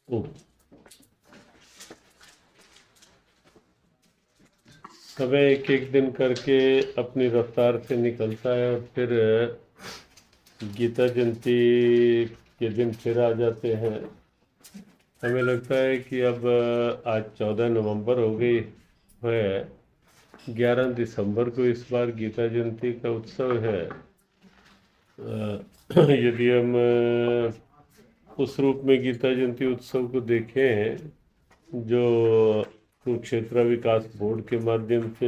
ओ, समय एक एक दिन करके अपनी रफ्तार से निकलता है और फिर गीता जयंती के दिन फिर आ जाते हैं। हमें लगता है कि अब आज 14 नवंबर हो गई है। 11 दिसंबर को इस बार गीता जयंती का उत्सव है। यदि हम उस रूप में गीता जयंती उत्सव को देखें जो कुरुक्षेत्र विकास बोर्ड के माध्यम से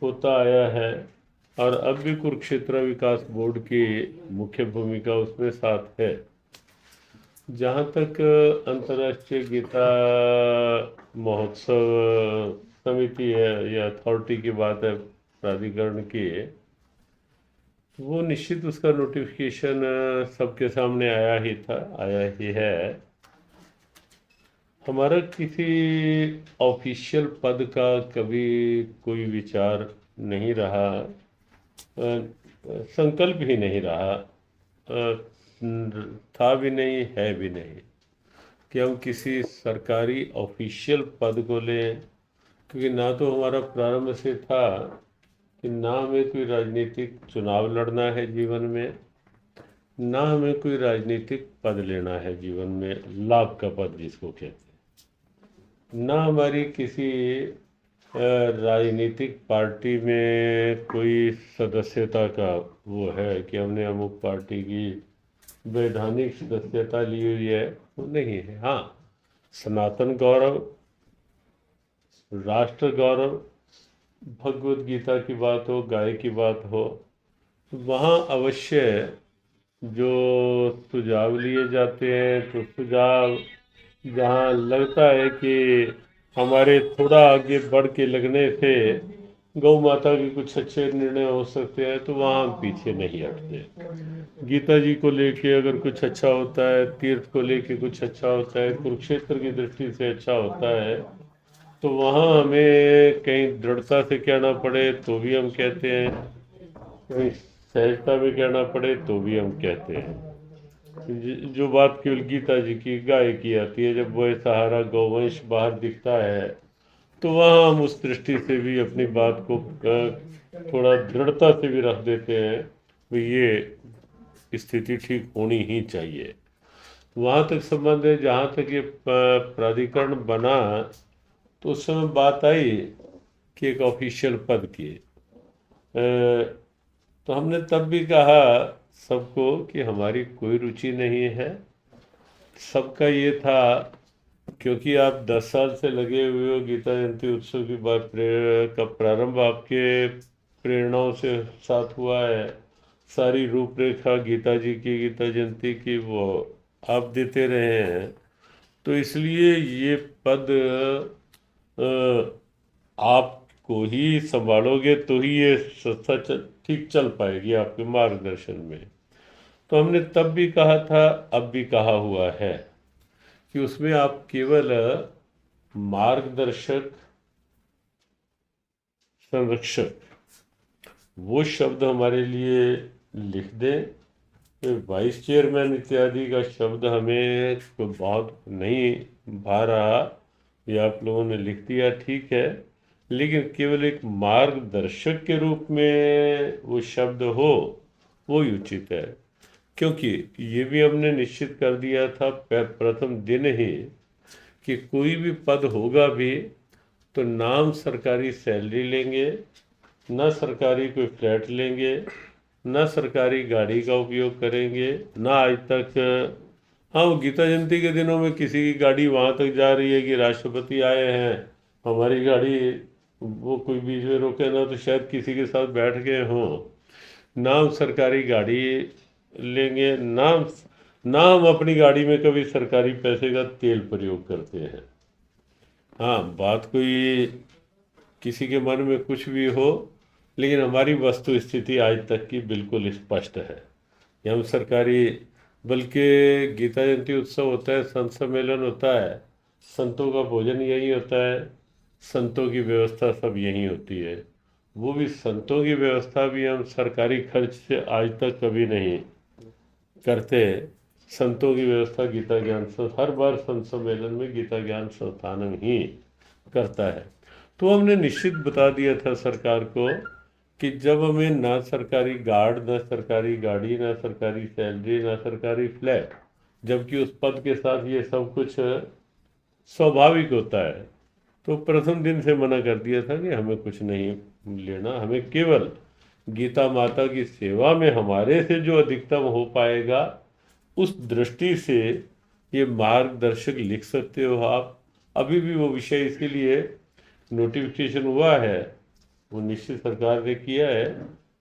होता आया है, और अब भी कुरुक्षेत्र विकास बोर्ड की मुख्य भूमिका उसमें साथ है। जहाँ तक अंतर्राष्ट्रीय गीता महोत्सव समिति है या अथॉरिटी की बात है प्राधिकरण की, वो निश्चित उसका नोटिफिकेशन सबके सामने आया ही था, आया ही है। हमारा किसी ऑफिशियल पद का कभी कोई विचार नहीं रहा, संकल्प ही नहीं रहा, था भी नहीं, है भी नहीं कि हम किसी सरकारी ऑफिशियल पद को लें। क्योंकि ना तो हमारा प्रारंभ से था कि ना हमें कोई राजनीतिक चुनाव लड़ना है जीवन में, ना हमें कोई राजनीतिक पद लेना है जीवन में, लाभ का पद जिसको कहते हैं। ना हमारी किसी राजनीतिक पार्टी में कोई सदस्यता का वो है कि हमने अमुक पार्टी की वैधानिक सदस्यता ली हुई है, वो नहीं है। हाँ, सनातन गौरव, राष्ट्र गौरव, भगवत गीता की बात हो, गाय की बात हो, तो वहाँ अवश्य जो सुझाव लिए जाते हैं, तो सुझाव जहाँ लगता है कि हमारे थोड़ा आगे बढ़ के लगने से गौ माता के कुछ अच्छे निर्णय हो सकते हैं, तो वहाँ हम पीछे नहीं हटते। गीता जी को लेके अगर कुछ अच्छा होता है, तीर्थ को लेके कुछ अच्छा होता है, कुरुक्षेत्र की दृष्टि से अच्छा होता है, तो वहाँ हमें कहीं दृढ़ता से कहना पड़े तो भी हम कहते हैं, कहीं सहजता में कहना पड़े तो भी हम कहते हैं। जो बात केवल गीता जी की गाय की आती है, जब वो सहारा गौवंश बाहर दिखता है, तो वहाँ हम उस दृष्टि से भी अपनी बात को थोड़ा दृढ़ता से भी रख देते हैं, भाई ये स्थिति ठीक होनी ही चाहिए। वहाँ तक संबंध है, जहाँ तक ये प्राधिकरण बना, तो उस समय बात आई कि एक ऑफिशियल पद की, तो हमने तब भी कहा सबको कि हमारी कोई रुचि नहीं है। सबका ये था, क्योंकि आप 10 साल से लगे हुए हो, गीता जयंती उत्सव की बात का प्रारंभ आपके प्रेरणाओं से साथ हुआ है। सारी रूपरेखा गीता जी की, गीता जयंती की, वो आप देते रहे हैं। तो इसलिए ये पद आपको ही संभालोगे तो ही ये संस्था ठीक चल पाएगी आपके मार्गदर्शन में। तो हमने तब भी कहा था, अब भी कहा हुआ है कि उसमें आप केवल मार्गदर्शक, संरक्षक, वो शब्द हमारे लिए लिख दें। तो वाइस चेयरमैन इत्यादि का शब्द हमें तो बहुत नहीं भा रहा, ये आप लोगों ने लिख दिया, ठीक है, लेकिन केवल एक मार्गदर्शक के रूप में वो शब्द हो, वो ही उचित है। क्योंकि ये भी हमने निश्चित कर दिया था प्रथम दिन ही कि कोई भी पद होगा भी तो नाम सरकारी सैलरी लेंगे, ना सरकारी कोई फ्लैट लेंगे, ना सरकारी गाड़ी का उपयोग करेंगे, ना आज तक। हाँ, वो गीता जयंती के दिनों में किसी की गाड़ी वहाँ तक जा रही है कि राष्ट्रपति आए हैं, हमारी गाड़ी, वो कोई बीच में रोके ना तो शायद किसी के साथ बैठ गए हों। ना हम सरकारी गाड़ी लेंगे, ना हम अपनी गाड़ी में कभी सरकारी पैसे का तेल प्रयोग करते हैं। हाँ, बात कोई किसी के मन में कुछ भी हो, लेकिन हमारी वस्तु स्थिति आज तक की बिल्कुल स्पष्ट है कि हम सरकारी, बल्कि गीता जयंती उत्सव होता है, संत सम्मेलन होता है, संतों का भोजन यही होता है, संतों की व्यवस्था सब यही होती है। वो भी संतों की व्यवस्था भी हम सरकारी खर्च से आज तक कभी नहीं करते। संतों की व्यवस्था गीता ज्ञान संस्थान हर बार संत सम्मेलन में गीता ज्ञान संस्थान ही करता है। तो हमने निश्चित बता दिया था सरकार को कि जब हमें ना सरकारी गार्ड, ना सरकारी गाड़ी, ना सरकारी सैलरी, ना सरकारी फ्लैट, जबकि उस पद के साथ ये सब कुछ स्वाभाविक होता है, तो प्रथम दिन से मना कर दिया था कि हमें कुछ नहीं लेना, हमें केवल गीता माता की सेवा में हमारे से जो अधिकतम हो पाएगा उस दृष्टि से ये मार्गदर्शक लिख सकते हो आप। अभी भी वो विषय इसीलिए नोटिफिकेशन हुआ है, वो निश्चित सरकार ने किया है,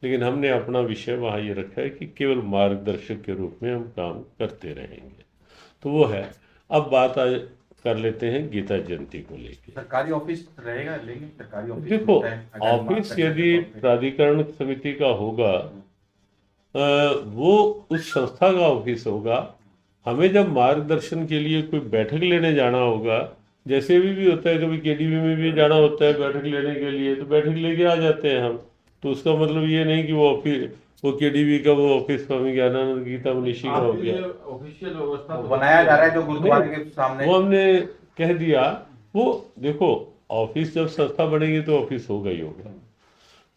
लेकिन हमने अपना विषय वहाँ ये रखा है कि केवल मार्गदर्शक के रूप में हम काम करते रहेंगे। तो वो है। अब बात आज कर लेते हैं गीता जयंती को लेके। सरकारी ऑफिस रहेगा, लेकिन सरकारी ऑफिस देखो, मिलता है, अगर ऑफिस मार्गदर्शक यदि के तौर पे। प्राधिकरण समिति का होगा, वो उस संस्था का ऑफिस होगा। हमें जब मार्गदर्शन के लिए कोई बैठक लेने जाना होगा, जैसे भी होता है, कभी केडीबी में भी जाना होता है बैठक लेने के लिए, तो बैठक लेके आ जाते हैं हम। तो उसका मतलब ये नहीं कि वो ऑफिस, वो केडीबी का वो ऑफिस स्वामी ज्ञानानंद गीता मनीषी का हो गया। ऑफिशियल व्यवस्था वो तो बनाया जा रहा है जो नहीं, गुरुद्वारे के सामने। वो हमने कह दिया। वो देखो, ऑफिस जब संस्था बनेगी तो ऑफिस होगा ही होगा,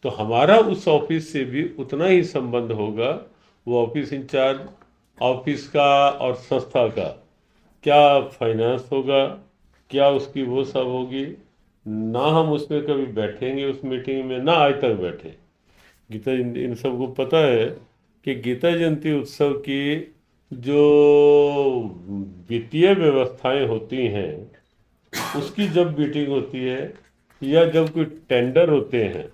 तो हमारा उस ऑफिस से भी उतना ही संबंध होगा। वो ऑफिस इंचार्ज ऑफिस का और संस्था का क्या फाइनेंस होगा, क्या उसकी वो सब होगी, ना हम उसमें कभी बैठेंगे उस मीटिंग में, ना आज तक बैठे। गीता इन सबको पता है कि गीता जयंती उत्सव की जो वित्तीय व्यवस्थाएं होती हैं, उसकी जब मीटिंग होती है या जब कोई टेंडर होते हैं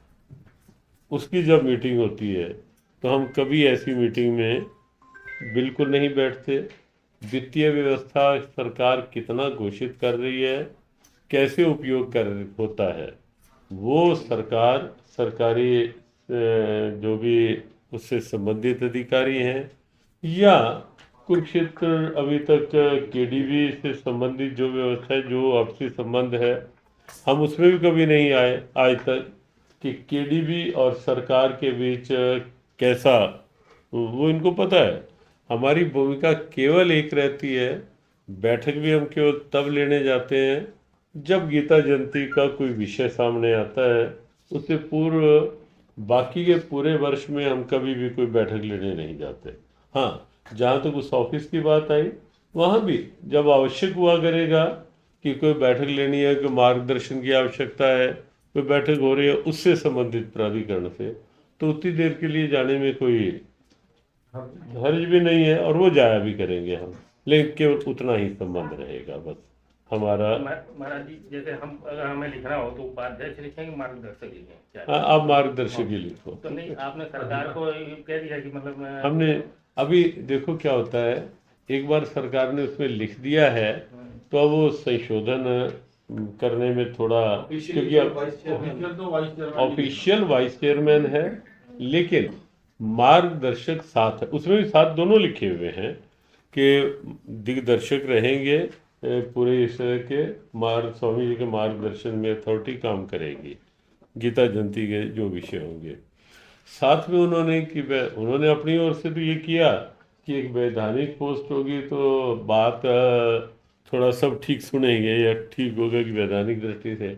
उसकी जब मीटिंग होती है, तो हम कभी ऐसी मीटिंग में बिल्कुल नहीं बैठते। वित्तीय व्यवस्था सरकार कितना घोषित कर रही है, कैसे उपयोग कर होता है, वो सरकार, सरकारी जो भी उससे संबंधित अधिकारी हैं, या कुरुक्षेत्र अभी तक केडीबी से संबंधित जो व्यवस्था है, जो आपसी संबंध है, हम उसमें भी कभी नहीं आए आज तक कि केडीबी और सरकार के बीच कैसा, वो इनको पता है। हमारी भूमिका केवल एक रहती है, बैठक भी हम केवल तब लेने जाते हैं जब गीता जयंती का कोई विषय सामने आता है। उससे पूर्व बाकी के पूरे वर्ष में हम कभी भी कोई बैठक लेने नहीं जाते। हाँ, जहाँ तक उस ऑफिस की बात आई, वहाँ भी जब आवश्यक हुआ करेगा कि कोई बैठक लेनी है, कोई मार्गदर्शन की आवश्यकता है, कोई बैठक हो रही है उससे संबंधित प्राधिकरण से, तो उतनी देर के लिए जाने में कोई हर्ज भी नहीं है, और वो जाया भी करेंगे हम, लेकिन केवल उतना ही संबंध रहेगा बस हमारा। महाराज जी, जैसे हम अगर हमें लिखना हो तो उपाध्याय से लिखेंगे, मार्गदर्शक लिखें क्या? हाँ, आप मार्गदर्शक ही लिखो। तो नहीं, आपने सरकार को कह दिया कि मतलब हमने अभी देखो क्या होता है, एक बार सरकार ने उसमें लिख दिया है, तो अब वो संशोधन करने में थोड़ा, क्योंकि ऑफिशियल वाइस चेयरमैन है, लेकिन मार्गदर्शक साथ है, उसमें भी साथ दोनों लिखे हुए हैं कि दिग्दर्शक रहेंगे पूरे इस तरह के मार्ग, स्वामी जी के मार्गदर्शन में अथॉरिटी काम करेगी गीता जयंती के जो विषय होंगे। साथ में उन्होंने कि उन्होंने अपनी ओर से तो ये किया कि एक वैधानिक पोस्ट होगी तो बात थोड़ा सब ठीक सुनेंगे या ठीक होगा कि वैधानिक दृष्टि से।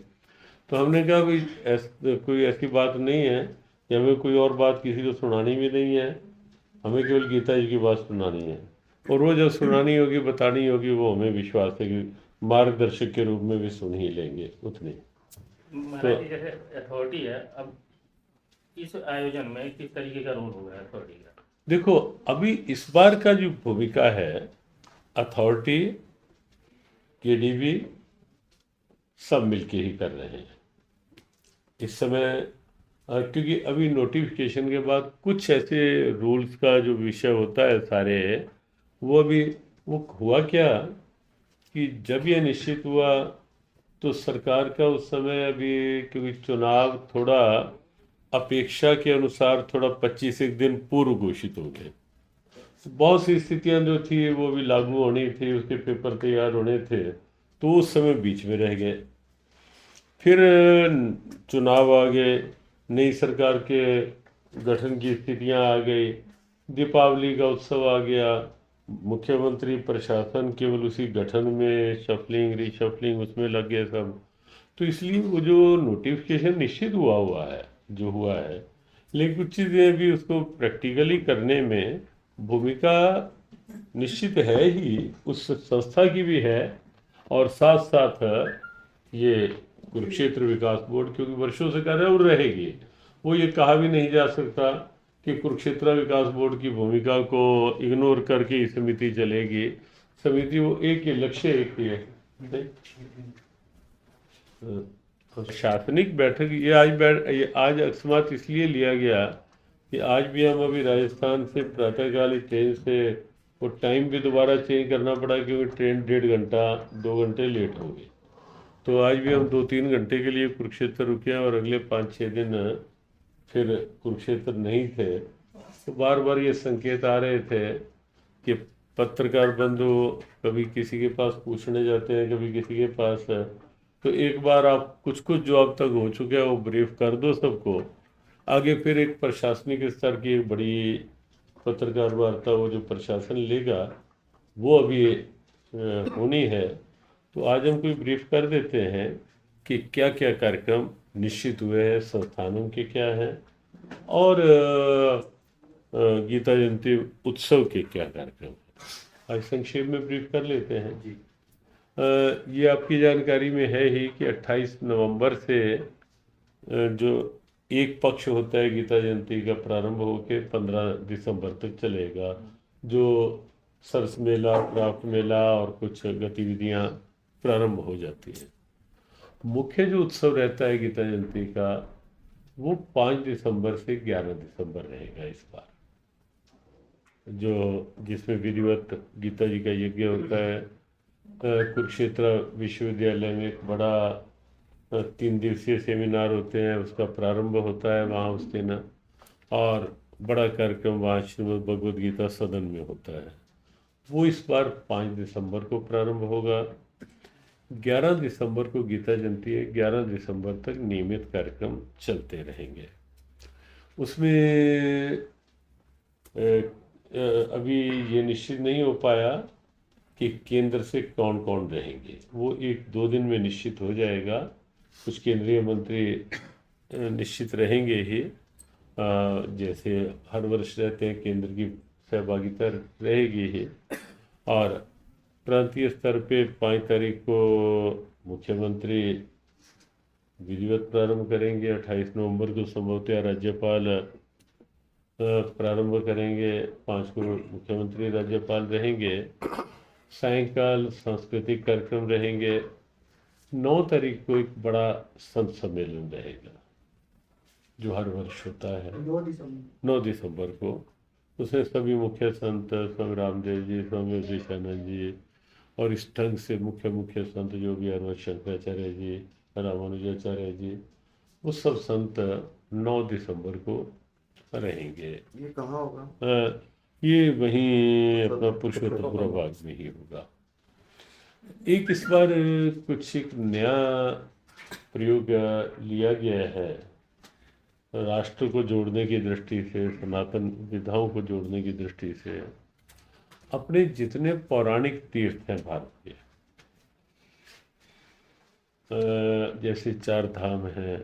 तो हमने कहा भाई कोई ऐसी बात नहीं है कि हमें कोई और बात किसी को सुनानी भी नहीं है, हमें केवल गीता जी की बात सुनानी है, और वो जब सुनानी होगी, बतानी होगी, वो हमें विश्वास है कि मार्गदर्शक के रूप में भी सुन ही लेंगे उतनी। महाराज जी, जैसे अथॉरिटी है, अब इस आयोजन में किस तरीके का रोल होगा अथॉरिटी का? देखो, अभी इस बार का जो भूमिका है, अथॉरिटी, केडीबी सब मिलके ही कर रहे हैं इस समय, क्योंकि अभी नोटिफिकेशन के बाद कुछ ऐसे रूल्स का जो विषय होता है सारे, वो अभी वो हुआ क्या कि जब ये निश्चित हुआ तो सरकार का उस समय, अभी क्योंकि चुनाव थोड़ा अपेक्षा के अनुसार थोड़ा 25 एक दिन पूर्व घोषित हो गए, बहुत सी स्थितियां जो थी वो भी लागू होनी थी, उसके पेपर तैयार होने थे, तो उस समय बीच में रह गए। फिर चुनाव आ गए, नई सरकार के गठन की स्थितियां आ गई, दीपावली का उत्सव आ गया, मुख्यमंत्री प्रशासन केवल उसी गठन में शफलिंग रिशफलिंग उसमें लग गए सब। तो इसलिए वो जो नोटिफिकेशन निश्चित हुआ है जो हुआ है, लेकिन कुछ चीज़ें भी उसको प्रैक्टिकली करने में भूमिका निश्चित है ही, उस संस्था की भी है। और साथ साथ ये कुरुक्षेत्र विकास बोर्ड क्योंकि वर्षों से कर रहे हैं और रहेगी, वो ये कहा भी नहीं जा सकता कि कुरुक्षेत्र विकास बोर्ड की भूमिका को इग्नोर करके ये समिति चलेगी। समिति वो एक ही लक्ष्य एक ही है। नहीं? प्रशासनिक बैठक ये आज अकस्मात इसलिए लिया गया कि आज भी हम अभी राजस्थान से प्रातःकालीन ट्रेन से वो टाइम भी दोबारा चेंज करना पड़ा क्योंकि ट्रेन 1.5 घंटा 2 घंटे लेट हो गई। तो आज भी हम 2-3 घंटे के लिए कुरुक्षेत्र रुके और अगले 5-6 दिन फिर कुरुक्षेत्र नहीं थे। तो बार बार ये संकेत आ रहे थे कि पत्रकार बंधु कभी किसी के पास पूछने जाते हैं, कभी किसी के पास है, तो एक बार आप कुछ कुछ जो अब तक हो चुके हैं वो ब्रीफ कर दो सबको। आगे फिर एक प्रशासनिक स्तर की एक बड़ी पत्रकार वार्ता वो जो प्रशासन लेगा वो अभी होनी है। तो आज हम कोई ब्रीफ कर देते हैं कि क्या क्या कार्यक्रम निश्चित हुए हैं, संस्थानों के क्या हैं, और गीता जयंती उत्सव के क्या कार्यक्रम हैं। आज संक्षेप में ब्रीफ कर लेते हैं। जी। ये आपकी जानकारी में है ही कि 28 नवंबर से जो एक पक्ष होता है गीता जयंती का प्रारंभ होकर 15 दिसंबर तक चलेगा, जो सरस मेला, क्राफ्ट मेला और कुछ गतिविधियां प्रारंभ हो जाती हैं। मुख्य जो उत्सव रहता है गीता जयंती का वो 5 दिसंबर से 11 दिसंबर रहेगा इस बार, जो जिसमें विधिवत गीता जी का यज्ञ होता है। कुरुक्षेत्र विश्वविद्यालय में एक बड़ा 3 दिवसीय सेमिनार होते हैं, उसका प्रारंभ होता है वहाँ उस दिन, और बड़ा कार्यक्रम वहाँ श्रीमद् भगवद गीता सदन में होता है। वो इस बार 5 दिसंबर को प्रारंभ होगा। 11 दिसंबर को गीता जयंती है, 11 दिसंबर तक नियमित कार्यक्रम चलते रहेंगे। उसमें अभी ये निश्चित नहीं हो पाया कि केंद्र से कौन कौन रहेंगे, वो 1-2 दिन में निश्चित हो जाएगा। कुछ केंद्रीय मंत्री निश्चित रहेंगे ही, जैसे हर वर्ष रहते हैं, केंद्र की सहभागिता रहेगी ही। और प्रांतीय स्तर पे 5 तारीख को मुख्यमंत्री विधिवत प्रारंभ करेंगे। 28 नवंबर को संभवतः राज्यपाल प्रारंभ करेंगे। 5 को मुख्यमंत्री राज्यपाल रहेंगे। सायंकाल सांस्कृतिक कार्यक्रम रहेंगे। 9 तारीख को एक बड़ा संत सम्मेलन रहेगा जो हर वर्ष होता है 9 दिसंबर को। उसमें सभी मुख्य संत, स्वामी रामदेव जी, स्वामी विवेकानंद जी, और इस ढंग से मुख्य संत जो भी हर वर्ष शंकराचार्य जी, रामानुजाचार्य जी, वो सब संत 9 दिसंबर को रहेंगे। ये कहाँ होगा? ये वहीं अपना पुरुषोत्तमपुरा बाग में ही होगा। एक इस बार कुछ एक नया प्रयोग लिया गया है राष्ट्र को जोड़ने की दृष्टि से, सनातन विधाओं को जोड़ने की दृष्टि से। अपने जितने पौराणिक तीर्थ हैं भारत के, जैसे 4 धाम हैं,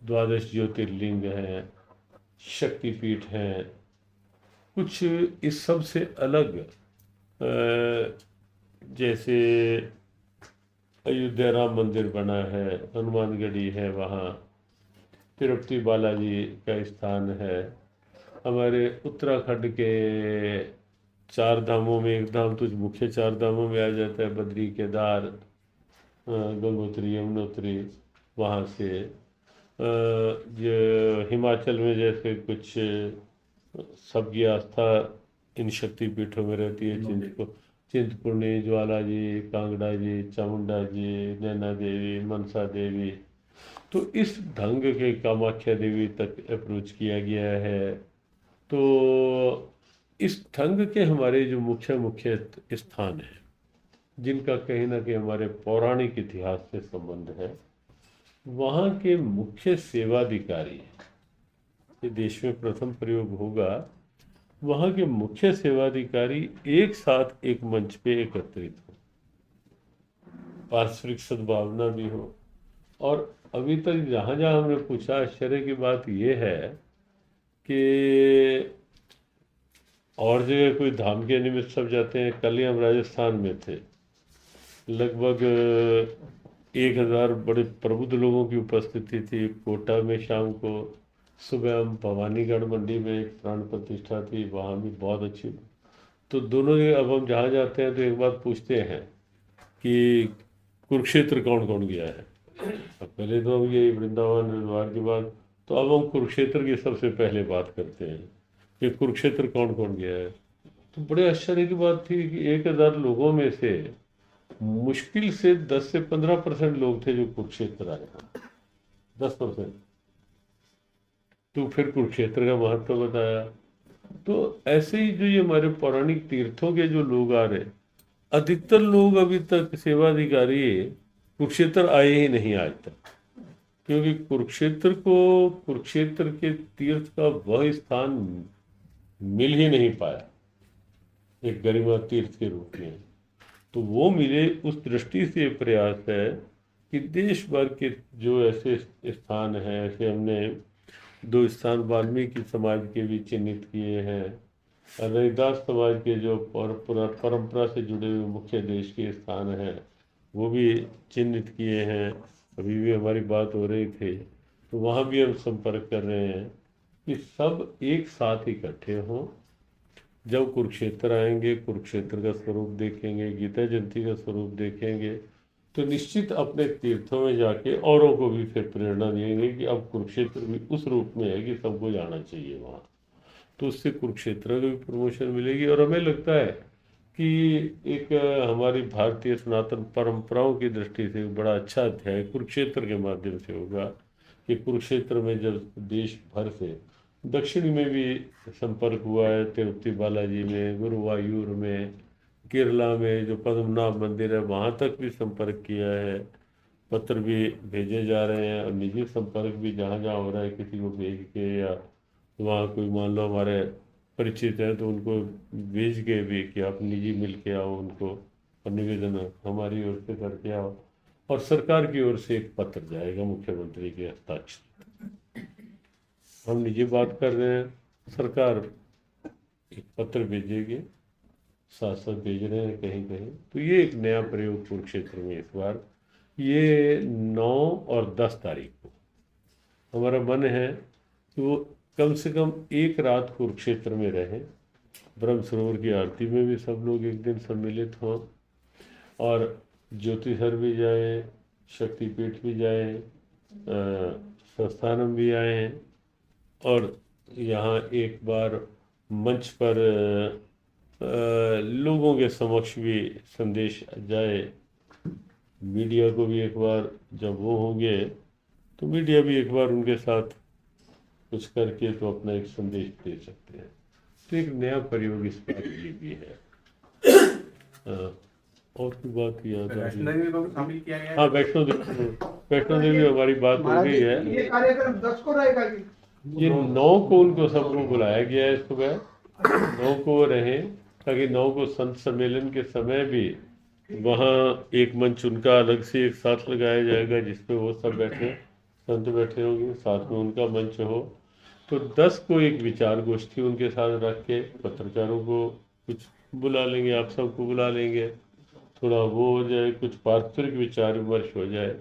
12 ज्योतिर्लिंग हैं, शक्तिपीठ हैं, कुछ इस सब से अलग, जैसे अयोध्या राम मंदिर बना है, हनुमानगढ़ी है, वहाँ तिरुपति बालाजी का स्थान है। हमारे उत्तराखंड के 4 धामों में एक धाम तो मुख्य 4 धामों में आ जाता है, बद्री, केदार, गंगोत्री, यमुनोत्री। वहाँ से जो हिमाचल में जैसे कुछ सबकी आस्था इन शक्तिपीठों में रहती है, चिंतपूर्णी, ज्वाला जी, कांगड़ा जी, चामुंडा जी, नैना देवी, मनसा देवी। तो इस ढंग के कामाख्या देवी तक अप्रोच किया गया है। तो इस ढंग के हमारे जो मुख्य स्थान हैं, जिनका कहीं ना कहीं हमारे पौराणिक इतिहास से संबंध है, वहाँ के मुख्य सेवाधिकारी, ये देश में प्रथम प्रयोग होगा, वहाँ के मुख्य सेवाधिकारी एक साथ एक मंच पे एकत्रित हो, पारस्परिक सद्भावना भी हो। और अभी तक जहाँ जहाँ हमने पूछा, आश्चर्य की बात यह है कि और जगह कोई धाम के निमित्त सब जाते हैं। कल ही हम राजस्थान में थे, लगभग 1000 बड़े प्रबुद्ध लोगों की उपस्थिति थी। कोटा में शाम को, सुबह हम भवानीगढ़ मंडी में एक प्राण प्रतिष्ठा थी, वहाँ भी बहुत अच्छी। तो दोनों जगह अब हम जहाँ जाते हैं तो एक बात पूछते हैं कि कुरुक्षेत्र कौन कौन गया है। अब पहले तो हम ये वृंदावन हरिद्वार के बाद, तो अब हम कुरुक्षेत्र की सबसे पहले बात करते हैं कि कुरुक्षेत्र कौन कौन गया है। तो बड़े आश्चर्य की बात थी कि 1000 लोगों में से मुश्किल से 10 से 15% लोग थे जो कुरुक्षेत्र आए हैं, 10%। तो फिर कुरुक्षेत्र का महत्व बताया। तो ऐसे ही जो ये हमारे पौराणिक तीर्थों के जो लोग आ रहे, अधिकतर लोग अभी तक सेवाधिकारी कुरुक्षेत्र आए ही नहीं आज तक, क्योंकि कुरुक्षेत्र के तीर्थ का वह स्थान मिल ही नहीं पाया एक गरिमा तीर्थ के रूप में। तो वो मिले, उस दृष्टि से प्रयास है कि देश भर के जो ऐसे स्थान हैं, ऐसे हमने 2 स्थान वाल्मीकि समाज के भी चिन्हित किए हैं, रविदास समाज के जो परंपरा से जुड़े हुए मुख्य देश के स्थान हैं वो भी चिन्हित किए हैं। अभी भी हमारी बात हो रही थी तो वहाँ भी हम संपर्क कर रहे हैं कि सब एक साथ इकट्ठे हों। जब कुरुक्षेत्र आएंगे, कुरुक्षेत्र का स्वरूप देखेंगे, गीता जयंती का स्वरूप देखेंगे, तो निश्चित अपने तीर्थों में जाके औरों को भी फिर प्रेरणा देंगे कि अब कुरुक्षेत्र भी उस रूप में है कि सबको जाना चाहिए वहाँ। तो उससे कुरुक्षेत्र को भी प्रमोशन मिलेगी। और हमें लगता है कि एक हमारी भारतीय सनातन परंपराओं की दृष्टि से बड़ा अच्छा अध्याय कुरुक्षेत्र के माध्यम से होगा कि कुरुक्षेत्र में जब देश भर से, दक्षिण में भी संपर्क हुआ है, तिरुपति बालाजी में, गुरुवायूर में, केरला में जो पद्मनाभ मंदिर है वहाँ तक भी संपर्क किया है, पत्र भी भेजे जा रहे हैं, और निजी संपर्क भी जहाँ जहाँ हो रहा है किसी को भेज के, या वहाँ कोई मान लो हमारे परिचित है तो उनको भेज के भी कि आप निजी मिल के आओ उनको, और निवेदन हमारी ओर से करके आओ। और सरकार की ओर से एक पत्र जाएगा मुख्यमंत्री के हस्ताक्षर। हम निजी बात कर रहे हैं, सरकार एक पत्र भेजेगी, साथ साथ भेज रहे हैं कहीं कहीं। तो ये एक नया प्रयोग कुरुक्षेत्र में इस बार, ये 9 और 10 तारीख को हमारा मन है कि वो कम से कम एक रात कुरुक्षेत्र में रहें। ब्रह्म सरोवर की आरती में भी सब लोग एक दिन सम्मिलित हों, और ज्योतिषर भी जाए, शक्तिपीठ भी जाए, संस्थानम भी आए, और यहाँ एक बार मंच पर लोगों के समक्ष भी संदेश जाए। मीडिया को भी एक बार जब वो होंगे तो मीडिया भी एक बार उनके साथ कुछ करके तो अपना एक संदेश दे सकते हैं। तो एक नया प्रयोग इस बार ये भी है। और की बात याद आ वैष्णो रही है। देवी को भी शामिल किया गया है। हाँ, वैष्णो देवी हमारी बात हो गई है। ये कार्यक्रम 10 को रहेगा कि ये 9 को उनको सबको बुलाया गया है सुबह, 9 को रहे, ताकि 9 को संत सम्मेलन के समय भी वहाँ एक मंच उनका अलग से एक साथ लगाया जाएगा जिसपे वो सब बैठे, संत बैठे होंगे, साथ में उनका मंच हो। तो 10 को एक विचार गोष्ठी उनके साथ रख के पत्रकारों को कुछ बुला लेंगे, आप सबको बुला लेंगे, थोड़ा वो हो जाए, कुछ पारस्परिक विचार विमर्श हो जाए।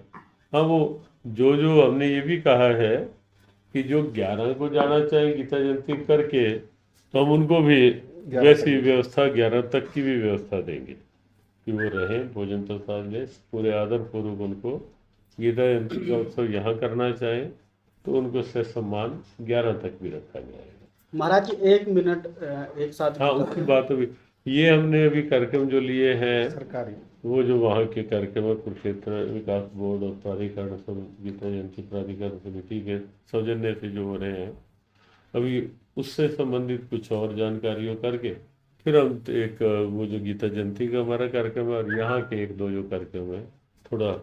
हाँ, वो जो जो हमने ये भी कहा है कि जो 11 को जाना चाहे गीता जयंती करके, तो हम उनको भी वैसी व्यवस्था 11 तक की भी व्यवस्था देंगे कि वो रहें, भोजन प्रसाद लें, पूरे आदर पूर्वक उनको गीता जयंती का उत्सव यहाँ करना चाहें तो उनको से सम्मान 11 तक भी रखा जाएगा। महाराज 1 मिनट एक साथ हाँ, उसकी बात अभी ये हमने अभी कार्यक्रम जो लिए हैं सरकारी वो जो वहाँ के कार्यक्रम है, कुरुक्षेत्र विकास बोर्ड और प्राधिकरण सब, गीता जयंती प्राधिकरण समिति के सौजन्य से जो हो रहे हैं, अभी उससे संबंधित कुछ और जानकारियों करके फिर हम एक वो जो गीता जयंती का हमारा कार्यक्रम है और यहाँ के 1-2 जो कार्यक्रम है थोड़ा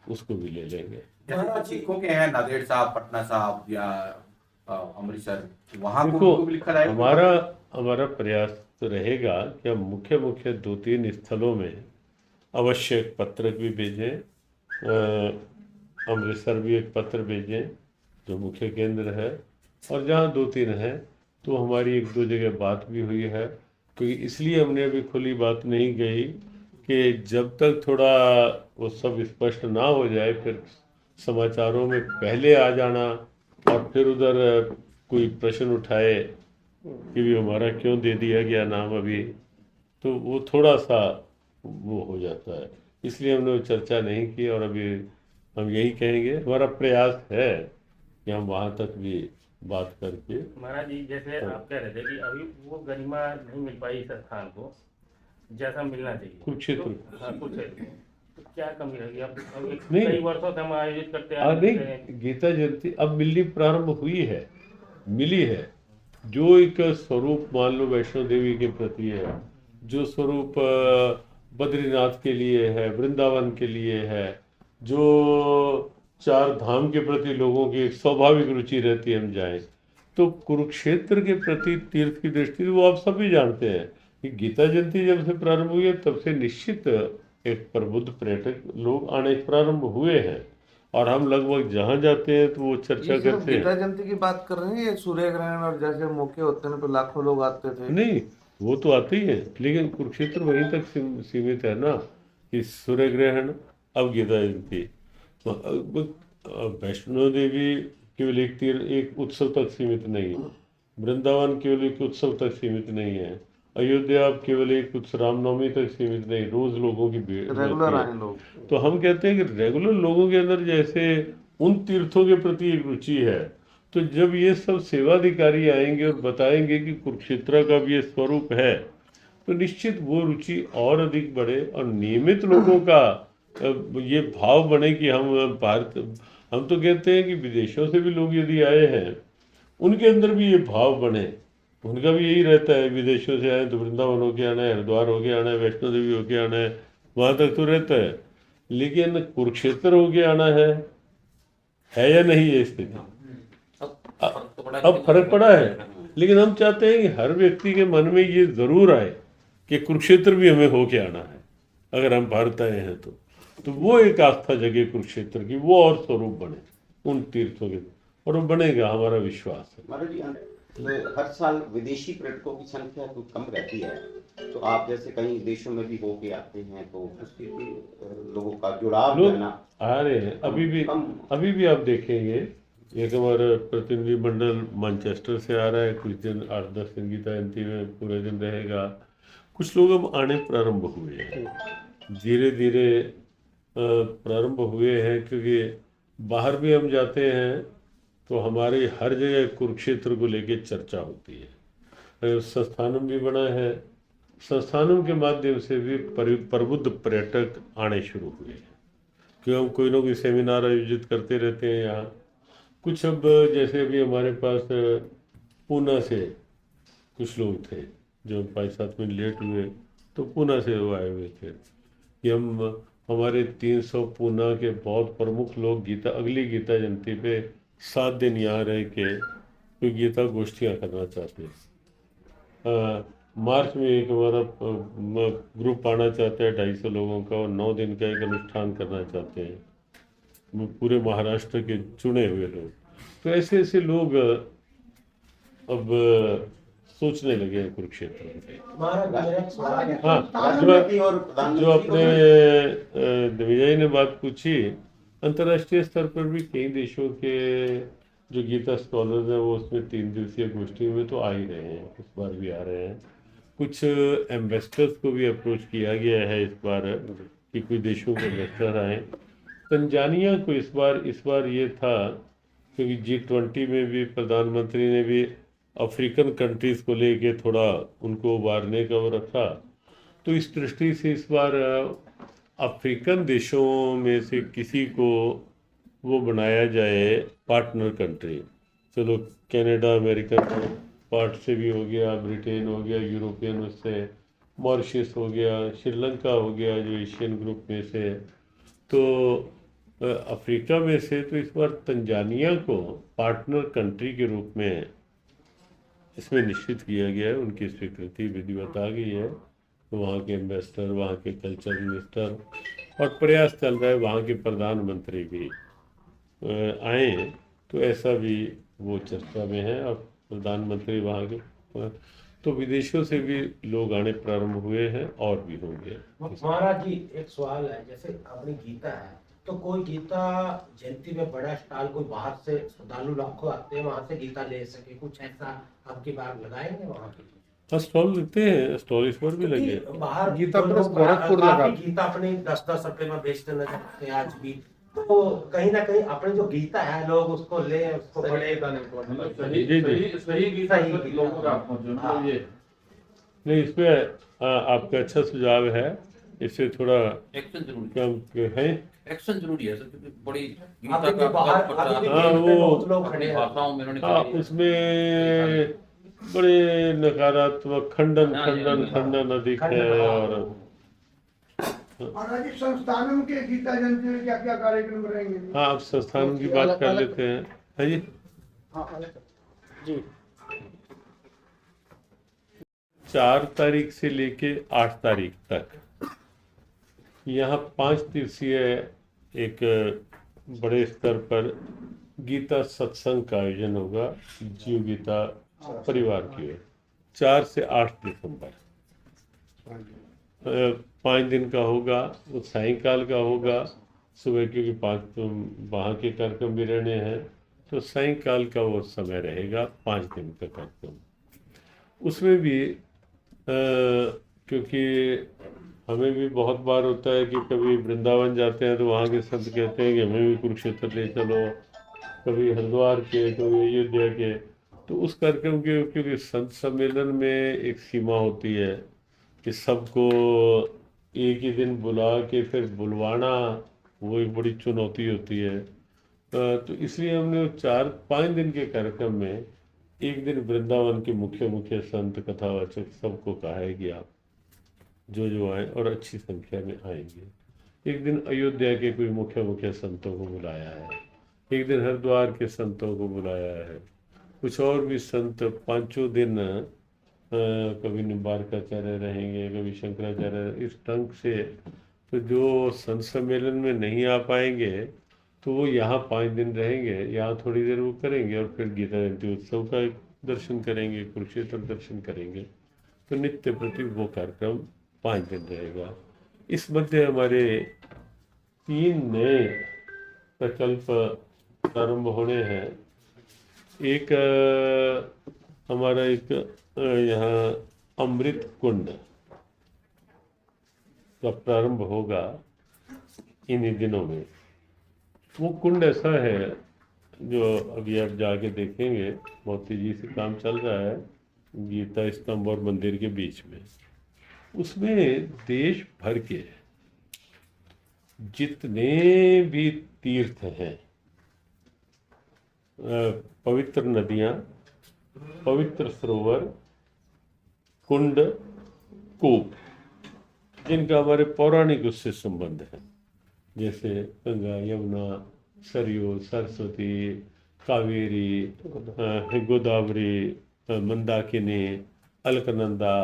उसको भी ले लेंगे। जैसे कुछ सिखों के हैं, नांदेड़ साहब, पटना साहब या अमृतसर, वहाँ को देखो, उनको भी लिखा जाएगा। हमारा प्रयास तो रहेगा कि हम मुख्य मुख्य 2-3 स्थलों में अवश्य एक पत्रक भी भेजें। अमृतसर भी एक पत्र भेजें जो मुख्य केंद्र है, और जहाँ 2-3 हैं तो हमारी 1-2 जगह बात भी हुई है। क्योंकि इसलिए हमने अभी खुली बात नहीं कही कि जब तक थोड़ा वो सब स्पष्ट ना हो जाए, फिर समाचारों में पहले आ जाना और फिर उधर कोई प्रश्न उठाए कि भी हमारा क्यों दे दिया गया नाम अभी, तो वो थोड़ा सा वो हो जाता है। इसलिए हमने वो चर्चा नहीं की, और अभी हम यही कहेंगे, हमारा प्रयास है कि हम वहाँ तक भी बात करके। महाराज जी, जैसे आप कह रहे थे कि अभी वो गरिमा नहीं मिल पाई इस स्थान को जैसा मिलना चाहिए कुरुक्षेत्र तो, हाँ कुरुक्षेत्र तो क्या कमी रही? अब नहीं। कई वर्षों से हम आयोजित करते आ रहे नहीं, हैं। गीता जयंती अब मिलनी प्रारंभ हुई है, मिली है। जो एक स्वरूप मान लो वैष्णो देवी के प्रति है, जो स्वरूप बद्रीनाथ के लिए है, वृंदावन के लिए है, जो 4 धाम के प्रति लोगों की एक स्वाभाविक रुचि रहती है हम जाएं, तो कुरुक्षेत्र के प्रति तीर्थ की दृष्टि से वो आप सभी जानते हैं कि गीता जयंती जब से प्रारंभ हुई है तब से निश्चित एक प्रबुद्ध पर्यटक लोग आने प्रारंभ हुए हैं, और हम लगभग जहाँ जाते हैं तो वो चर्चा ये सिर्फ करते हैं। गीता जयंती की बात कर रहे हैं, ये सूर्य ग्रहण और जैसे मौके होते हैं तो लाखों लोग आते थे। नहीं, वो तो आते ही है, लेकिन कुरुक्षेत्र वहीं तक सीमित है ना कि सूर्य ग्रहण, अब गीता जयंती। वैष्णो देवी केवल एक उत्सव तक सीमित नहीं है, वृंदावन केवल एक उत्सव तक सीमित नहीं है, अयोध्या अब केवल एक उत्सव रामनवमी तक सीमित नहीं, रोज लोगों की भीड़ रेगुलर रहती आए है। लोग। तो हम कहते हैं कि रेगुलर लोगों के अंदर जैसे उन तीर्थों के प्रति एक रुचि है, तो जब ये सब सेवाधिकारी आएंगे और बताएंगे कि कुरुक्षेत्र का भी ये स्वरूप है, तो निश्चित वो रुचि और अधिक बढ़े, और नियमित लोगों का ये भाव बने कि हम तो कहते हैं कि विदेशों से भी लोग यदि आए हैं, उनके अंदर भी ये भाव बने। उनका भी यही रहता है, विदेशों से आए तो वृंदावन होके आना है, हरिद्वार होके आना है, वैष्णो देवी होके आना है, वहाँ तक तो रहता है, लेकिन कुरुक्षेत्र होके आना है या नहीं ये स्थिति? अब फर्क पड़ा है, लेकिन हम चाहते हैं कि हर व्यक्ति के मन में ये जरूर आए कि कुरुक्षेत्र भी हमें होके आना है, अगर हम भारत आए हैं तो वो एक आस्था जगे कुरुक्षेत्र की, वो और स्वरूप बने उन तीर्थों के, और वो बनेगा, हमारा विश्वास है। महाराज जी, तो हर साल विदेशी पर्यटकों की संख्या तो कम रहती है, तो आप जैसे कई देशों में भी होके आते हैं तो उसके भी लोगों का जुड़ाव जो है ना आ रहे हैं अभी भी आप देखेंगे, एक हमारा प्रतिनिधि मंडल मैनचेस्टर से आ रहा है, कुछ दिन 8-10 दिन गीता जयंती में पूरे दिन रहेगा। कुछ लोग अब आने प्रारंभ हुए हैं, धीरे धीरे प्रारंभ हुए हैं, क्योंकि बाहर भी हम जाते हैं तो हमारे हर जगह कुरुक्षेत्र को लेके चर्चा होती है। संस्थानम भी बना है, संस्थानों के माध्यम से भी प्रबुद्ध पर्यटक आने शुरू हुए हैं, क्यों हम कोई ना कोई सेमिनार आयोजित करते रहते हैं यहाँ। कुछ अब जैसे अभी हमारे पास पूना से कुछ लोग थे जो 5-7 मिनट लेट हुए, तो पूना से वो आए हुए थे कि हमारे 300 पूना के बहुत प्रमुख लोग अगली गीता जयंती पे 7 दिन यहाँ रह के कोई गीता गोष्ठियाँ करना चाहते हैं। मार्च में एक हमारा ग्रुप आना चाहता है 250 लोगों का, और 9 दिन का एक अनुष्ठान करना चाहते हैं, पूरे महाराष्ट्र के चुने हुए लोग। तो ऐसे ऐसे लोग अब सोचने लगे हैं कुरुक्षेत्र में। हाँ, जो अपने दिग्विजय ने बात पूछी, अंतर्राष्ट्रीय स्तर पर भी कई देशों के जो गीता स्कॉलर्स हैं वो उसमें 3 दिवसीय गोष्ठी में तो आ ही रहे हैं, इस बार भी आ रहे हैं। कुछ एम्बेसडर्स को भी अप्रोच किया गया है इस बार कि कुछ देशों के एम्बेसडर आए। तंजानिया को इस बार ये था, क्योंकि G20 में भी प्रधानमंत्री ने भी अफ्रीकन कंट्रीज को लेके थोड़ा उनको उबारने का वो रखा, तो इस दृष्टि से इस बार अफ्रीकन देशों में से किसी को वो बनाया जाए पार्टनर कंट्री। चलो कनाडा अमेरिका के पार्ट से भी हो गया, ब्रिटेन हो गया, यूरोपियन उससे, मॉरिशस हो गया, श्रीलंका हो गया जो एशियन ग्रुप में से, तो अफ्रीका में से तो इस बार तंजानिया को पार्टनर कंट्री के रूप में इसमें निश्चित किया गया है, उनकी स्वीकृति विधिवत आ गई है। तो वहाँ के एम्बेसडर, वहाँ के कल्चर मिनिस्टर, और प्रयास चल रहा है वहाँ के प्रधानमंत्री भी आए हैं, तो ऐसा भी वो चर्चा में है। और प्रधानमंत्री वहाँ के तो विदेशों से भी लोग आने प्रारंभ हुए हैं और भी होंगे। महाराज जी, एक सवाल है, जैसे अपनी गीता है, तो कोई गीता जयंती में बड़ा स्टॉल, कोई बाहर से श्रद्धालु लाखों आते हैं वहां से गीता ले सके, कुछ ऐसा आपकी बार लगाएंगे वहां की? हाँ, स्टॉल लगते हैं, स्टॉल इस पर भी लगे। बाहर गीता जो प्रेस लोग गोरखपुर काफी लगा। गीता अपनी 10-10 रुपए में बेचते नजर आते हैं आज भी, तो कहीं ना कहीं अपनी जो गीता है लोग उसको ले, उसको पढ़े। सही गीता लोगों का हाँ। ये नहीं, इसमें आपका अच्छा सुझाव है। इससे थोड़ा एक्शन जरूरी कम है। एक्शन जरूरी है सर, क्योंकि बड़ी अभी गीता भी का बाहर पता अभी भी हाँ, गेट पे वो बहुत लोग खड़े अपनी हैं। भाषाओं में उन्होंने हाँ, करी है। उसमें बड़े नकारात्मक खंडन हाँ, खंडन हाँ, खंडन अधिक खंडन, है। हाँ। और महाराज जी, संस्थानों के गीता जयंती में क्या क्या कार्यक्रम रहेंगे? हाँ, आप संस्थान की बात कर लेते हैं। है जी। हाँ जी। 4 तारीख से लेके 8 तारीख तक यहाँ 5 दिवसीय एक बड़े स्तर पर गीता सत्संग का आयोजन होगा जीव गीता परिवार की ओर। 4 से 8 दिसंबर 5 दिन का होगा। वो सायंकाल का होगा। सुबह क्योंकि 5 वहाँ के कार्यक्रम भी रहने हैं, तो सायंकाल का वो समय रहेगा 5 दिन का कार्यक्रम। उसमें भी क्योंकि हमें भी बहुत बार होता है कि कभी वृंदावन जाते हैं तो वहाँ के संत कहते हैं कि हमें भी कुरुक्षेत्र ले चलो, कभी हरिद्वार के, कभी अयोध्या के। तो उस कार्यक्रम के क्योंकि संत सम्मेलन में एक सीमा होती है कि सबको एक ही दिन बुला के फिर बुलवाना, वो एक बड़ी चुनौती होती है। तो इसलिए हमने 4-5 दिन के कार्यक्रम में एक दिन वृंदावन के मुख्य संत कथावाचक सबको कहा है कि आप जो आए और अच्छी संख्या में आएंगे। एक दिन अयोध्या के कोई मुख्य संतों को बुलाया है, एक दिन हरिद्वार के संतों को बुलाया है, कुछ और भी संत 5 दिन कभी निम्बारकाचार्य रहेंगे, कभी शंकराचार्य, इस ढंग से। तो जो संत सम्मेलन में नहीं आ पाएंगे तो वो यहाँ 5 दिन रहेंगे, यहाँ थोड़ी देर वो करेंगे और फिर गीता जयंती उत्सव का दर्शन करेंगे, कुरुक्षेत्र दर्शन करेंगे। तो नित्य प्रति वो कार्यक्रम 5 दिन रहेगा। इस मध्य हमारे 3 नए प्रकल्प प्रारंभ होने हैं। एक हमारा एक यहाँ अमृत कुंड का प्रारंभ होगा इन्हीं दिनों में। वो कुंड ऐसा है जो अभी आप जाके देखेंगे, बहुत तेजी से काम चल रहा है गीता स्तंभ और मंदिर के बीच में। उसमें देश भर के जितने भी तीर्थ हैं, पवित्र नदियाँ, पवित्र सरोवर, कुंड, कूप, जिनका हमारे पौराणिक उससे संबंध है, जैसे गंगा, यमुना, सरयू, सरस्वती, कावेरी, गोदावरी, मंदाकिनी, अलकनंदा,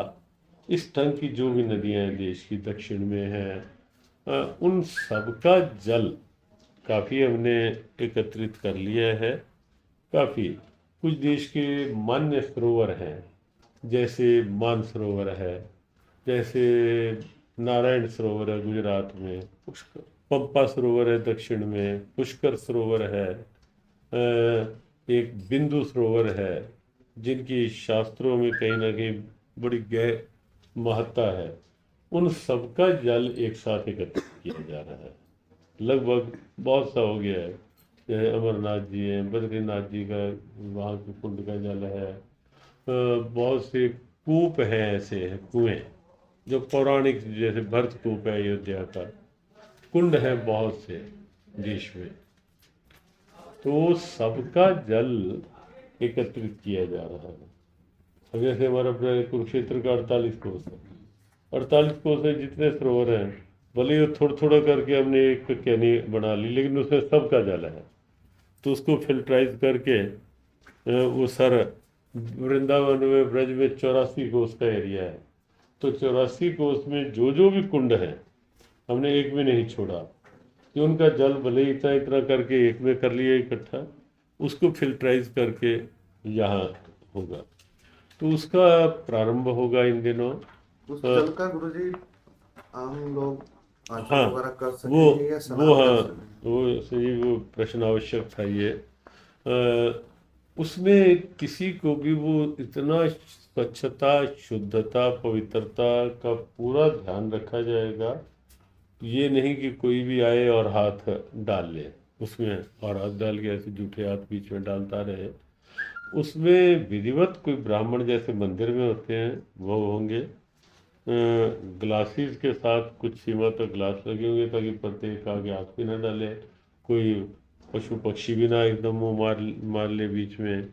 इस ढंग की जो भी नदियाँ देश की दक्षिण में हैं, उन सब का जल काफ़ी हमने एकत्रित कर लिया है। काफ़ी कुछ देश के मान्य सरोवर हैं, जैसे मानसरोवर है, जैसे नारायण सरोवर है गुजरात में, पंपा सरोवर है दक्षिण में, पुष्कर सरोवर है, एक बिंदु सरोवर है, जिनकी शास्त्रों में कहीं ना कहीं बड़ी गहरी महत्ता है। उन सबका जल एक साथ एकत्रित किया जा रहा है। लगभग बहुत सा हो गया है, जैसे अमरनाथ जी हैं, बद्रीनाथ जी का वहाँ के कुंड का जल है, बहुत से कूप हैं, ऐसे हैं कुएँ जो पौराणिक, जैसे भरत कूप है अयोध्या का, कुंड है बहुत से देश में। तो सबका जल एकत्रित किया जा रहा है। अब जैसे हमारा कुरुक्षेत्र का 48 कोस है, 48 कोस है, जितने सरोवर हैं, भले ही थोड़ा थोड़ा करके हमने एक कैनी बना ली, लेकिन उसमें सबका जल है। तो उसको फिल्टराइज करके वो सर वृंदावन में ब्रज में 84 कोस का एरिया है, तो 84 कोस में जो भी कुंड है हमने एक भी नहीं छोड़ा कि उनका जल भले ही इतना इतना करके एक में कर लिया इकट्ठा, उसको फिल्ट्राइज करके यहाँ होगा। तो उसका प्रारंभ होगा इन दिनों। उस जल का गुरुजी आम लोग आचरण हाँ, वगैरह कर वो सकेंगे या वो स्नान हाँ कर सकेंगे? वो सही, वो प्रश्न आवश्यक था ये। उसमें किसी को भी वो इतना स्वच्छता, शुद्धता, पवित्रता का पूरा ध्यान रखा जाएगा। ये नहीं कि कोई भी आए और हाथ डाल ले उसमें, और हाथ डाल के ऐसे जूठे हाथ बीच में डालता रहे। उसमें विधिवत कोई ब्राह्मण जैसे मंदिर में होते हैं वो होंगे, ग्लासेस के साथ कुछ सीमा तक ग्लास लगे होंगे ताकि प्रत्येक आगे हाथ भी ना डाले, कोई पशु पक्षी भी ना एकदम वो मार ले बीच में,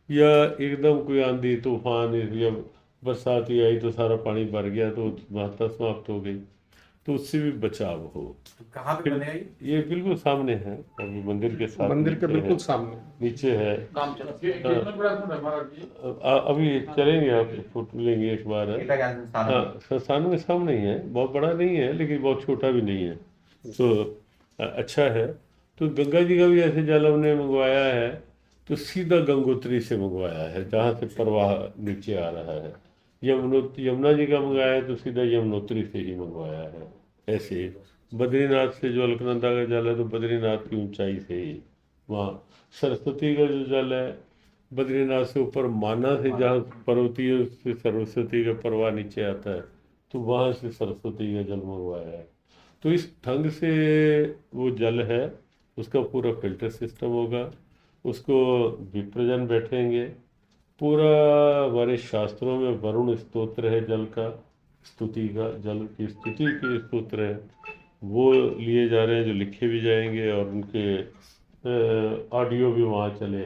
या एकदम कोई आंधी तूफान या बरसात ही आई तो सारा पानी भर गया तो माता समाप्त हो गई, तो उससे भी बचाव हो। कहाँ पे बनेगा ये? ये बिल्कुल सामने है, अभी मंदिर के साथ मंदिर के नीचे बिल्कुल है, सामने नीचे है। काम चल कितना बड़ा कुंड है महाराज जी? अभी चलेंगे, आप फोटो लेंगे एक बार। हाँ, संस्थान में सामने ही है, बहुत बड़ा नहीं है लेकिन बहुत छोटा भी नहीं है, तो अच्छा है। तो गंगा जी का भी ऐसे जल हमने मंगवाया है, तो सीधा गंगोत्री से मंगवाया है जहाँ से प्रवाह नीचे आ रहा है। यमुना जी का मंगाया है तो सीधा यमुनोत्री से ही मंगवाया है। ऐसे बद्रीनाथ से जो अलकनंदा का जल है तो बद्रीनाथ की ऊंचाई से ही वहाँ। सरस्वती का जो जल है बद्रीनाथ से ऊपर माना से जहाँ पर्वतीय है उससे सरस्वती का प्रवाह नीचे आता है, तो वहाँ से सरस्वती का जल मंगवाया है। तो इस ढंग से वो जल है, उसका पूरा फिल्टर सिस्टम होगा, उसको विप्रजन बैठेंगे। पूरा हमारे शास्त्रों में वरुण स्तोत्र है जल का, स्तुति का, जल की स्तुति के स्तोत्र है, वो लिए जा रहे हैं जो लिखे भी जाएंगे और उनके ऑडियो भी वहाँ चले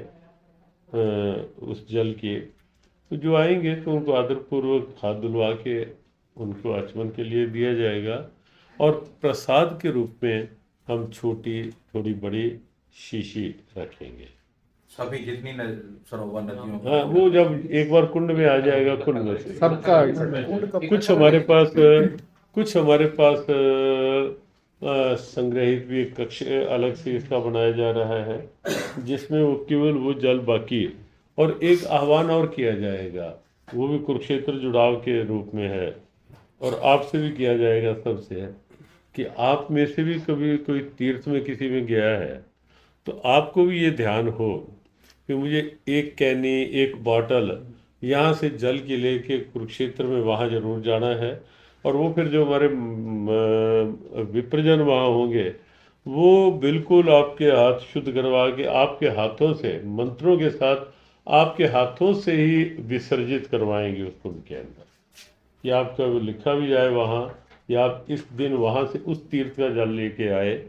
उस जल के। तो जो आएंगे तो उनको आदरपूर्वक हाथ धुलवा के उनको आचमन के लिए दिया जाएगा, और प्रसाद के रूप में हम छोटी थोड़ी बड़ी शीशी रखेंगे। सभी जितनी सरोवर नदियों हाँ, वो जब एक बार कुंड में आ जाएगा, कुंड में से सबका कुछ हमारे पास संग्रहित भी एक कक्ष अलग से इसका बनाया जा रहा है जिसमें वो केवल वो जल बाकी है। और एक आह्वान और किया जाएगा, वो भी कुरुक्षेत्र जुड़ाव के रूप में है, और आपसे भी किया जाएगा सबसे, कि आप में से भी कभी कोई तीर्थ में किसी में गया है तो आपको भी ये ध्यान हो कि मुझे एक कैनी, एक बॉटल यहाँ से जल की लेके कुरुक्षेत्र में वहाँ जरूर जाना है। और वो फिर जो हमारे विप्रजन वहाँ होंगे वो बिल्कुल आपके हाथ शुद्ध करवा के आपके हाथों से, मंत्रों के साथ आपके हाथों से ही विसर्जित करवाएंगे उस कुंड के अंदर, कि आपका वो लिखा भी जाए वहाँ, या आप इस दिन वहाँ से उस तीर्थ का जल लेके आए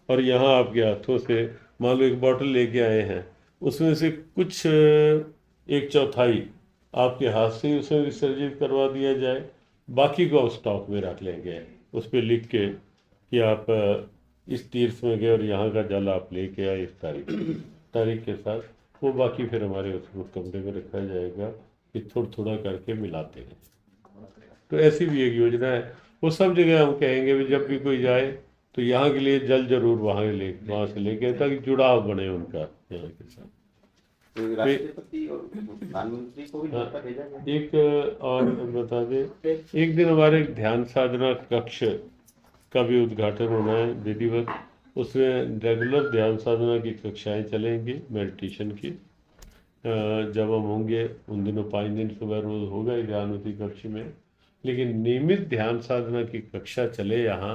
और यहाँ आपके हाथों से, मान लो एक बॉटल लेके आए हैं, उसमें से कुछ 1/4 आपके हाथ से ही उसमें विसर्जित करवा दिया जाए, बाकी को आप स्टॉक में रख लेंगे, उस पर लिख के कि आप इस तीर्थ में गए और यहाँ का जल आप लेके आए इस तारीख के साथ, वो बाकी फिर हमारे उस कमरे में रखा जाएगा कि थोड़ा थोड़ा करके मिलाते हैं। तो ऐसी भी एक योजना है, वो सब जगह हम कहेंगे भी जब भी कोई जाए तो यहाँ के लिए जल जरूर वहाँ से लेके, ताकि जुड़ाव बने उनका यहाँ के साथ। तो राष्ट्रपति और प्रधानमंत्री को भी न्योता भेजा गया। एक और बता दें, एक दिन हमारे ध्यान साधना कक्ष का भी उद्घाटन होना है विधिवत। उसमें रेगुलर ध्यान साधना की कक्षाएं चलेंगी मेडिटेशन की। जब हम होंगे उन दिनों 5 दिन सुबह रोज होगा ही ध्यान उसी कक्ष में, लेकिन नियमित ध्यान साधना की कक्षा चले यहाँ,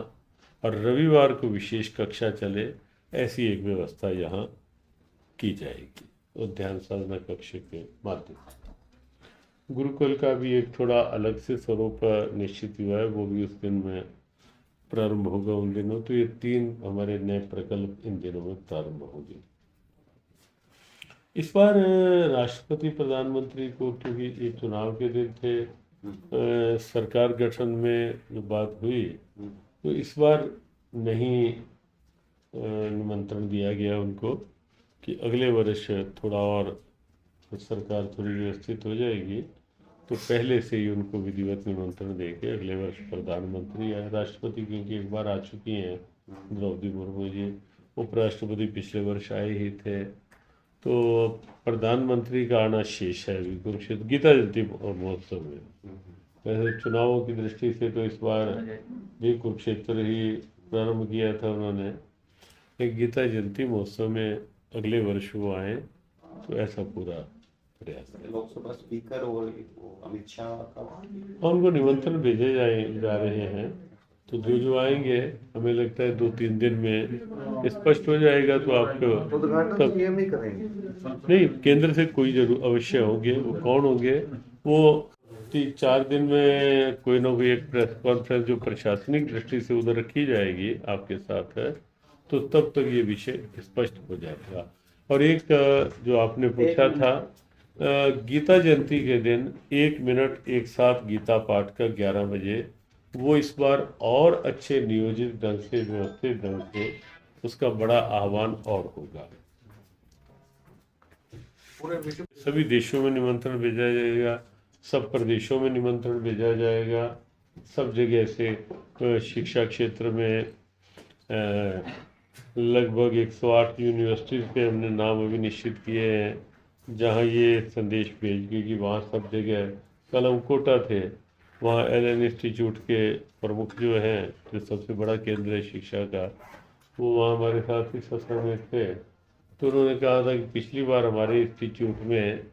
और रविवार को विशेष कक्षा चले, ऐसी एक व्यवस्था यहाँ की जाएगी और ध्यान साधना कक्ष के माध्यम से। गुरुकुल का भी एक थोड़ा अलग से स्वरूप निश्चित हुआ है, वो भी उस दिन में प्रारंभ होगा उन दिनों। तो ये 3 हमारे नए प्रकल्प इन दिनों में प्रारंभ होंगे। इस बार राष्ट्रपति प्रधानमंत्री को, क्योंकि ये चुनाव के दिन थे, सरकार गठन में जो बात हुई, तो इस बार नहीं निमंत्रण दिया गया उनको कि अगले वर्ष थोड़ा और तो सरकार थोड़ी व्यवस्थित हो जाएगी तो पहले से ही उनको विधिवत निमंत्रण देके अगले वर्ष प्रधानमंत्री या राष्ट्रपति, क्योंकि एक बार आ चुकी हैं द्रौपदी मुर्मू जी, उपराष्ट्रपति पिछले वर्ष आए ही थे, तो प्रधानमंत्री का आना शेष है अभी कुरुक्षेत्र गीता जयंती महोत्सव में। वैसे चुनावों की दृष्टि से तो इस बार भी कुरुक्षेत्र ही प्रारंभ किया था उन्होंने, एक गीता जयंती महोत्सव में अगले वर्ष वो आए तो ऐसा पूरा प्रयास है। लोकसभा स्पीकर और वो अमित शाह का और उनको निमंत्रण भेजे जा रहे हैं, तो जो आएंगे हमें लगता है 2-3 दिन में स्पष्ट हो जाएगा। तो आपको उद्घाटन सीएम ही करेंगे। नहीं, केंद्र से कोई जरूर अवश्य होंगे, वो कौन होंगे वो 3-4 दिन में कोई ना कोई एक प्रेस कॉन्फ्रेंस जो प्रशासनिक दृष्टि से उधर रखी जाएगी आपके साथ है, तो तब तक ये विषय स्पष्ट हो जाएगा। और एक जो आपने पूछा था, गीता जयंती के दिन 1 मिनट एक साथ गीता पाठ का 11 बजे, वो इस बार और अच्छे नियोजित ढंग से, व्यवस्थित ढंग से उसका बड़ा आह्वान और होगा। सभी देशों में निमंत्रण भेजा जाएगा, सब प्रदेशों में निमंत्रण भेजा जाएगा, सब जगह से शिक्षा क्षेत्र में लगभग 108 यूनिवर्सिटीज़ के हमने नाम अभी निश्चित किए हैं जहां ये संदेश भेज गए कि वहाँ सब जगह, कल हम कोटा थे, वहाँ एलन इंस्टीट्यूट के प्रमुख जो हैं, जो सबसे बड़ा केंद्र है शिक्षा का, वो वहाँ हमारे साथ ही सत्र में थे, तो उन्होंने कहा था कि पिछली बार हमारे इंस्टीट्यूट में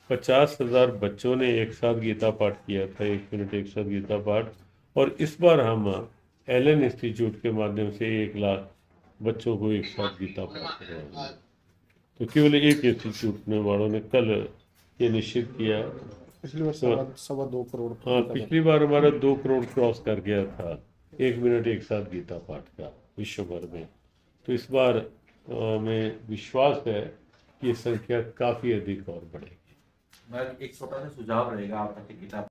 50,000 बच्चों ने एक साथ गीता पाठ किया था, 1 मिनट एक साथ गीता पाठ, और इस बार हम एलन इंस्टीट्यूट के माध्यम से 1 लाख बच्चों को एक साथ गीता पाठ कराएंगे। तो केवल एक इंस्टीट्यूट में वालों ने कल ये निश्चित किया। पिछली बार 2.25 करोड़। हाँ, पिछली बार हमारा 2 करोड़ क्रॉस कर गया था 1 मिनट एक साथ गीता पाठ का विश्व भर में। तो इस बार हमें विश्वास है कि ये संख्या काफ़ी अधिक और बढ़ेगी। एक छोटा सा सुझाव रहेगा आपका कि किताब